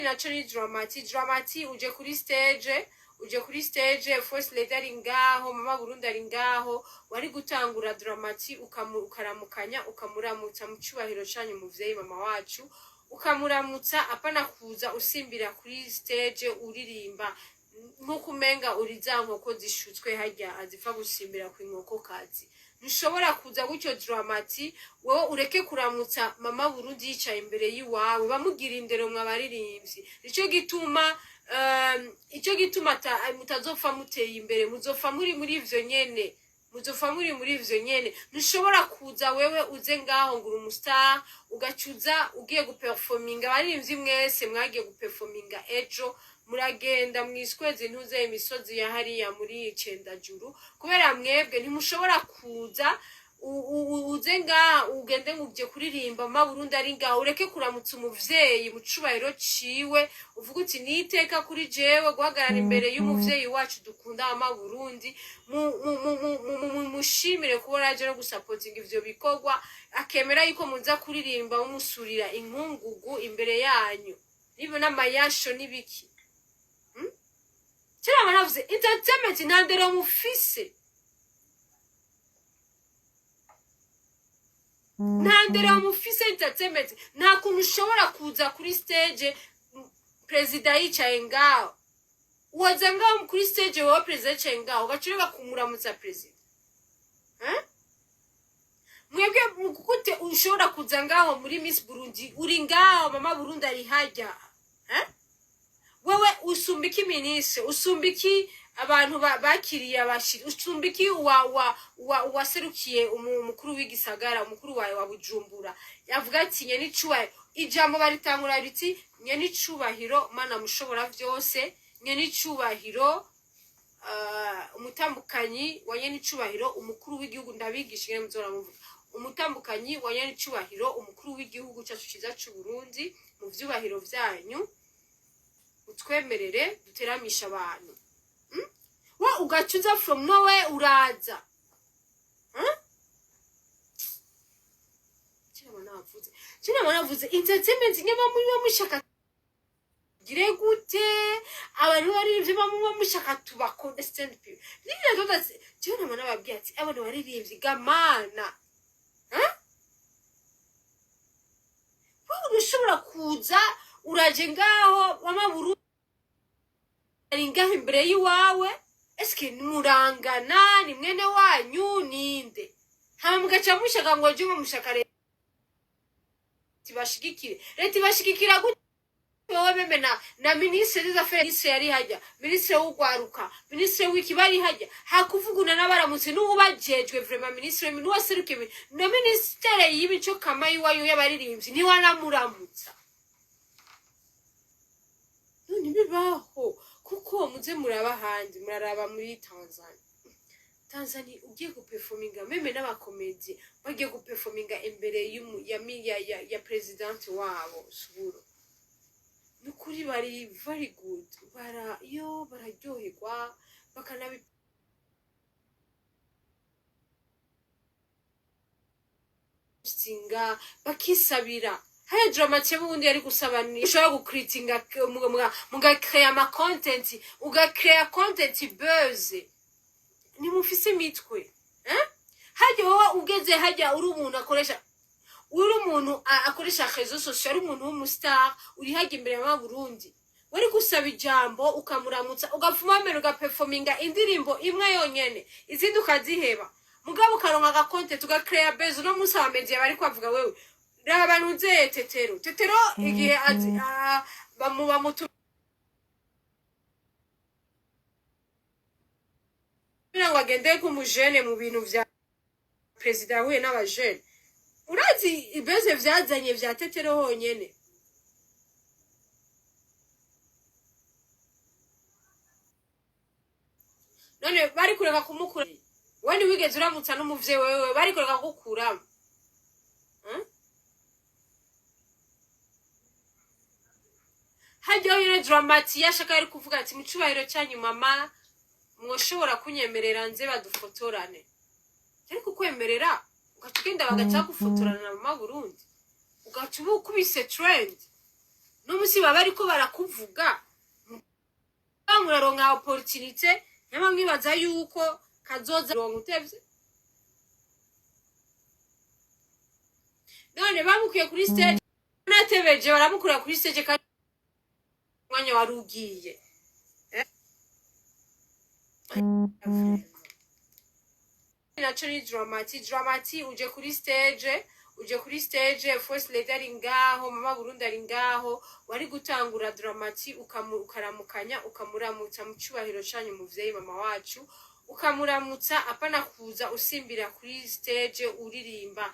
naco ni Dramati uje kuri stage First Lady ari ngaho, Mama Burundi ari ngaho, wari gutangura Dramati ukaramukanya ukamuramutsa mu cyubahiro canyu muvyeyi mama wacu, ukamuramutsa apana kuza usimbira kuri stage uririmba nkuko umenga uri za nkoko zishutswe hajya azifa gusimbira ku inkoko kazi. Ntushobora kuza gutyo Dramati wowe ureke kuramutsa Mama Burundi yicaye imbere yiwawe, bamugira indero mwabaririmbyi. Ico gituma mutazopfa muteye imbere, muzopfa muri ivyo nyene, ntushobora kuza wewe uze ngaho ngura umustar ugacuza ugiye guperforminga. Abaririmbyi mwese mwagiye guperforminga ejo muragenda mwiskweze ntuze imisozi ya hariya muri Cendajuru, kubera mwebwe ntimushobora kuza uze nga ugende ngubye kuririmba Mama Burundi ari ngaho, ureke kuramutsa umuvyeyi mu cubahiro ciwe, uvuga uti niteka kuri jewe guhagarara imbere y'umuvyeyi wacu dukunda Mama Burundi, mushimire kubona aje no gusupportinga ivyo bikorwa, akemera yuko muza kuririmba umusurira inkungugu imbere yanyu nibo n'amayasho nibiki. Kera banavuze entertainment ntandero mufise, ntandero mufise entertainment. Nta kuntu ushobora kuza kuri stage president yicaye ngaho, waza ngaho kuri stage wowe president yicaye ngaho ugacureba kumuramutsa president. Mwebwe mukute ushobora kuza ngaho muri Miss Burundi uri ngaho Mama Burundi ari hajya, wewe usumbiki ministre, usumbiki abantu bakiriye abashiri, usumbiki waserukiye umukuru w'igisagara, umukuru wawe wa Bujumbura yavuga ati nye nicubahiro, ijambo baritangura riti nye nicubahiro Mana mushobora vyose, nye nicubahiro umutambukanyi wa nye nicubahiro umukuru w'igihugu. Ndabigisha ngene muzora muvuga umutambukanyi wa nye nicubahiro umukuru w'igihugu cyacu ciza c'u Burundi, mu vyubahiro vyanyu utwemerere duteramisha abantu. Wa ugacuza from nowhere uraza. Kina manavuze entertainment nyama muri mushaka gire gute, abantu bari ivyo bamwe mushaka tubakonde stand people. Nibyo ndodaze cyane mana babwiye ati abantu bari ivyo gamana. Wowe ushobora kuza uraje ngaho Mama Burundi ari ngaho imbere yiwawe, eske murangana ni mwene wanyu ninde? Mugaca mushaka ngo je mushaka leta ibashigikira gute? Wowe meme na ministre des affaires yari hajya, ministre w'ugwaruka, ministre w'ikibari hajya, hakuvuguna n'abaramutse n'ubajejwe vraiment ministre n'uwaseruke no ministere y'imico kama yiwayo y'abaririmbyi ni wanamuramutsa. None bibaho kuko muze muraba handi, muraraba muri Tanzania ugiye guperforminga meme n'abakomedi bagiye guperforminga imbere ya president wabo Suburo, nukuri bari very good, bararyoherwa bakanabi singa bakisabira. Haya Dramati bundi yari gusaba ni ushobora gukritinga mugakrea ama content, ugakrea content buzz ni mufise mitwe. Hajya wowe ugeze hajya uri umuntu akoresha réseaux sociaux, uri umuntu w'umustar uri hajya imbere ya Burundi, wari gusaba ijambo ukamuramutsa ugafuma mbere ugaperforminga indirimbo imwe yonyene, izindi ukaziheba mugabo ukaronka aga content ugakrea buzz no musaba media bari kwavuga wewe raba banuze tetero igihe bamutu ngo agende kumujene mu bintu vya president we n'abajene. Urazi ibeze vyazanye vya tetero honyene. None bari kureka kumukura, wani wigeze uramutsa n'umuvye wewe bari kureka gukuramo. Hajya yone Dramati yashaka ari kuvuga ati mu cubahiro cyanyu mama mwoshobora kunyemerera nze badufotorane, ariko kwemerera ugacugenda bagaca gufotorana na Mama Burundi ugacuba ukubise trend. n'umusi baba ariko barakuvuga muraronka opportunité nyama mwibaza yuko kazoza ronka utevye none bamukuye kuri stage natebeje baramukura kuri stage kandi mwanya warugiye naco ni dramati uje kuri stage first lady ari ngaho mama Burundi ari ngaho wari gutangura dramati ukaramukanya ukamuramutsa mu cyubahiro canyu muvyeyi mama wacu ukamuramutsa apana kuza usimbira kuri stage uririmba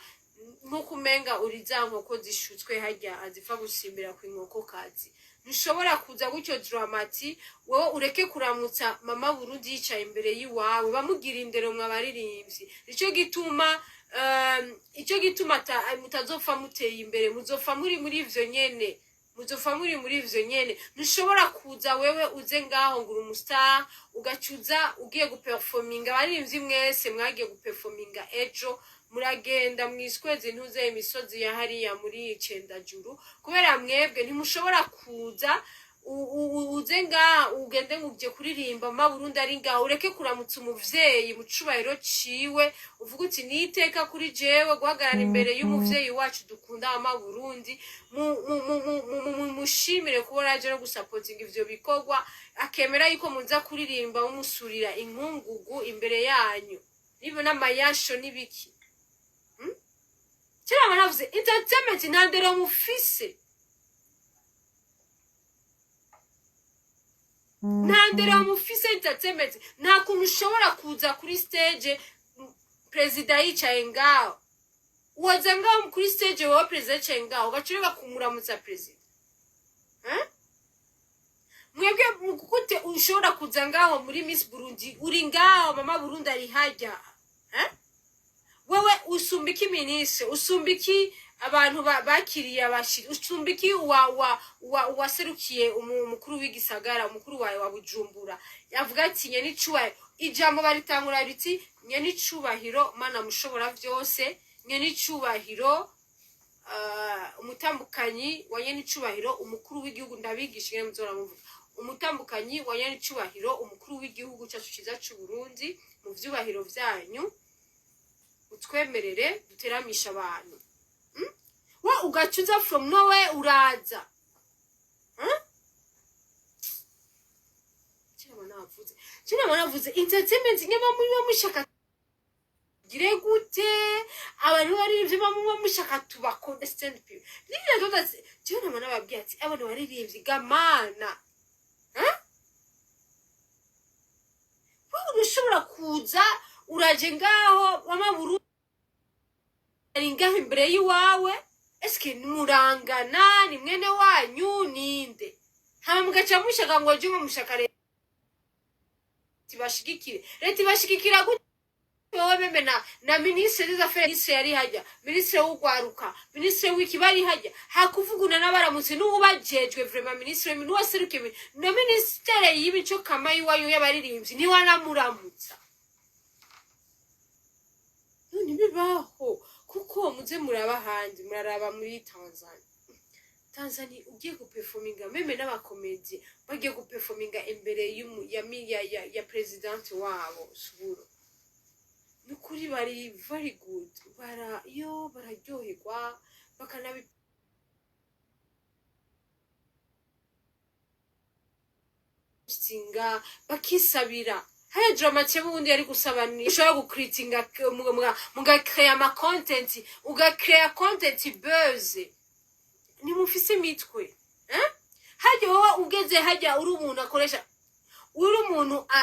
nkuko umenga uri za nkoko zishutswe harya azipfa gusimbira ku inkoko kazi ntushobora kuza gutyo dramati wowe ureke kuramutsa mama Burundi yicaye imbere yiwawe bamugira indero mwabaririmbyi icyo gituma mutazopfa muteye imbere muzopfa muri ivyo nyene ntushobora kuza wewe uze ngaho ngura umustar ugacuza ugiye guperforminga abaririmbyi mwese mwagiye guperforminga ejo muragenda mwiskweze ntuze imisozi ya hariya muri Cendajuru kubera mwebwe ntimushobora kuza uze ngaha ugende nguje kuririmba mama Burundi ari ngaho ureke kuramutsa umuvyeyi mu cubahiro ciwe uvuga uti niteka kuri jewe guhagarara imbere y'umuvyeyi wacu dukunda mama Burundi mushimire kubora aje no gusupportinga ivyo bikorwa akemera yuko muza kuririmba umusurira inkungugu imbere yanyu nibo n'amayasho nibiki Kira banavuze entertainment ntandero mufise ntandero mufise entertainment nta kuntu ushobora kuza kuri stage president yicaye ngaho waza ngaho kuri stage wa president yicaye ngaho ugacureka kumuramutsa president mwebwe mukute ushobora kuza ngaho muri Miss Burundi uri ngaho mama Burundi ari hajya wewe usumbiki ministre usumbiki abantu bakiriye abashiri usumbiki waserukiye umukuru w'igisagara umukuru wawe wa Bujumbura yavuga ati nyene icubahiro ijambo baritangura riti nyene icubahiro mana mushobora byose nyene icubahiro umutambukanyi wa nyene icubahiro umukuru w'igihugu ndabigisha nyene muzora muvuga umutambukanyi wa nyene icubahiro umukuru w'igihugu cyacu ciza cy'u Burundi mu vyubahiro vyanyu utwemerere duteramisha abantu wa ugacuza from nowhere uraza China manavuze entertainment nyama muri mushaka gire gute abantu barivye bamwe mushaka tubako stand people nibyo dodaze China manababwiye ati abantu barivye gamana wowe ushobora kuza uraje ngaho mama Burundi ari ngaho imbere yiwawe eske murangana ni mwene wanyu ninde hama mugaca mushaka ngo je mushaka tibashigikire leti bashigikira gute wowe meme na ministre des affaires yari hajya ministre w'ugwaruka ministre w'ikibari hajya hakuvuguna n'abaramutse n'ubajejwe vraiment ministre w'ibintu waseruke no ministere y'imico kama yiwayo y'abaririmbyi ni wanamuramutsa none bibaho kuko muze muraba handi muraraba muri Tanzania ugiye guperforminga meme n'abakomedi bagiye guperforminga imbere ya president wabo Suburo nukuri bari very good bararyoherwa bakanabi singa bakisabira haya dramatique bundi yari gusabana ushobora gukritinga mugakrea ama content ugakrea content buzz ni mufise mitwe hajya wowe ugeze hajya uri umuntu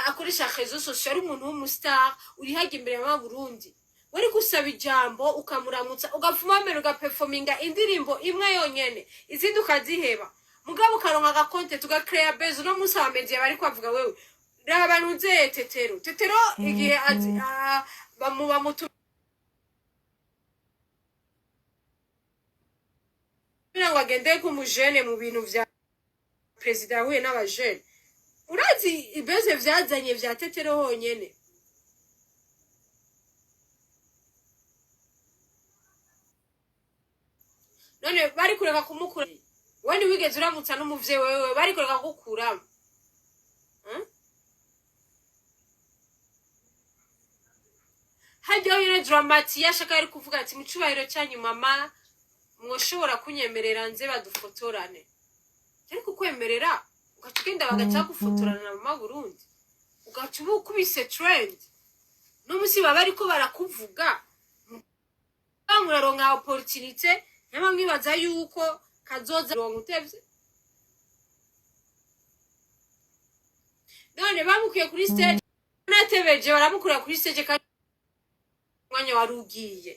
akoresha réseaux sociaux ari umuntu w'umustar uri hajya imbere ya Burundi wari gusaba ijambo ukamuramutsa ugafuma mbere ugaperforminga indirimbo imwe yonyene izindi ukaziheba mugabo karonka ga content ugakrea buzz no musaba media bari kwavuga wewe raba abantu ze tetero igihe bamutu ngo agende kumujene mu bintu vya president we n'abajene urazi ibeze vyazanye vya tetero honyene none bari kureka kumukura wani wigeze uramutsa n'umuvyeyi wewe bariko bakagukuramo hajyaho yine Dramati yashaka ari kuvuga ati mu cubahiro cyanyu mama mwoshobora kunyemerera nze badufotorane ariko kwemerera ugaca ugenda bagaca gufotorana na mama Burundi ugaca uba ukubise trend n'umusi baba ariko barakuvuga muraronka opportunité nyama mwibaza yuko kazoza ronka utevye none bamukuye kuri stage natebeje baramukura kuri stage mwanya warugiye